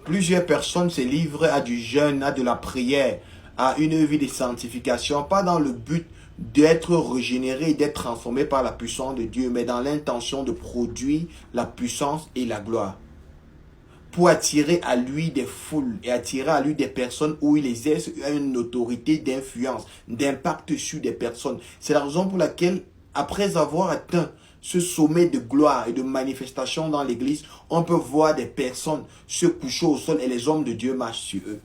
Plusieurs personnes se livrent à du jeûne, à de la prière, à une vie de sanctification, pas dans le but d'être régénéré, d'être transformé par la puissance de Dieu, mais dans l'intention de produire la puissance et la gloire. Pour attirer à lui des foules et attirer à lui des personnes où il exerce une autorité d'influence, d'impact sur des personnes. C'est la raison pour laquelle, après avoir atteint ce sommet de gloire et de manifestation dans l'église, on peut voir des personnes se coucher au sol et les hommes de Dieu marchent sur eux.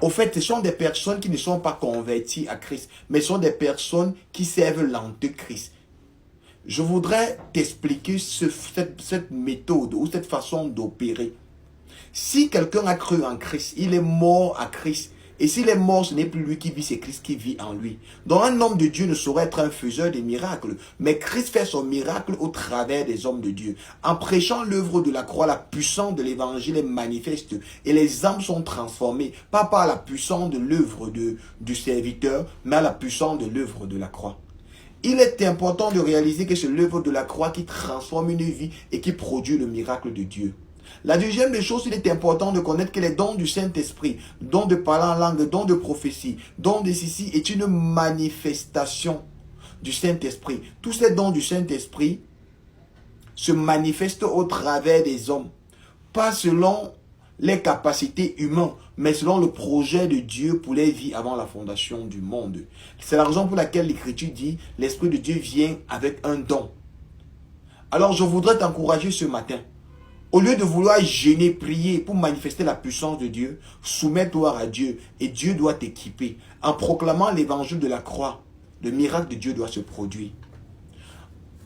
Au fait, ce sont des personnes qui ne sont pas converties à Christ, mais ce sont des personnes qui servent l'antéchrist. Je voudrais t'expliquer cette méthode ou cette façon d'opérer. Si quelqu'un a cru en Christ, il est mort à Christ. Et s'il est mort, ce n'est plus lui qui vit, c'est Christ qui vit en lui. Donc un homme de Dieu ne saurait être un faiseur de miracles. Mais Christ fait son miracle au travers des hommes de Dieu. En prêchant l'œuvre de la croix, la puissance de l'évangile est manifeste. Et les âmes sont transformées. Pas par la puissance de l'œuvre du serviteur, mais à la puissance de l'œuvre de la croix. Il est important de réaliser que c'est l'œuvre de la croix qui transforme une vie et qui produit le miracle de Dieu. La deuxième des choses, il est important de connaître que les dons du Saint-Esprit, dons de parler en langue, dons de prophétie, dons de ceci, est une manifestation du Saint-Esprit. Tous ces dons du Saint-Esprit se manifestent au travers des hommes, pas selon les capacités humaines, mais selon le projet de Dieu pour les vies avant la fondation du monde. C'est la raison pour laquelle l'Écriture dit, l'Esprit de Dieu vient avec un don. Alors je voudrais t'encourager ce matin. Au lieu de vouloir gêner, prier pour manifester la puissance de Dieu, soumets-toi à Dieu et Dieu doit t'équiper. En proclamant l'évangile de la croix, le miracle de Dieu doit se produire.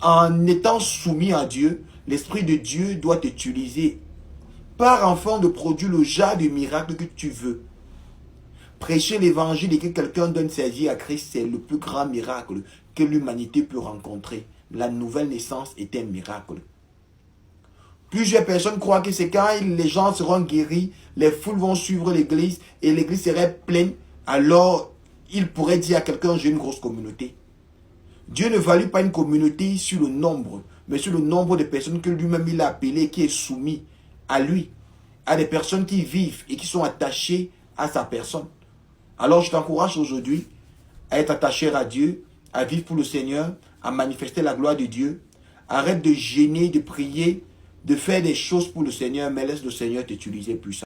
En étant soumis à Dieu, l'Esprit de Dieu doit t'utiliser par enfant de produire le genre de miracle que tu veux. Prêcher l'évangile et que quelqu'un donne sa vie à Christ, c'est le plus grand miracle que l'humanité peut rencontrer. La nouvelle naissance est un miracle. Plusieurs personnes croient que c'est quand les gens seront guéris, les foules vont suivre l'église et l'église serait pleine, alors il pourrait dire à quelqu'un, j'ai une grosse communauté. Dieu ne valide pas une communauté sur le nombre, mais sur le nombre de personnes que lui-même il a appelées, qui est soumis à lui, à des personnes qui vivent et qui sont attachées à sa personne. Alors je t'encourage aujourd'hui à être attaché à Dieu, à vivre pour le Seigneur, à manifester la gloire de Dieu. Arrête de gêner, de prier, de faire des choses pour le Seigneur, mais laisse le Seigneur t'utiliser puissamment.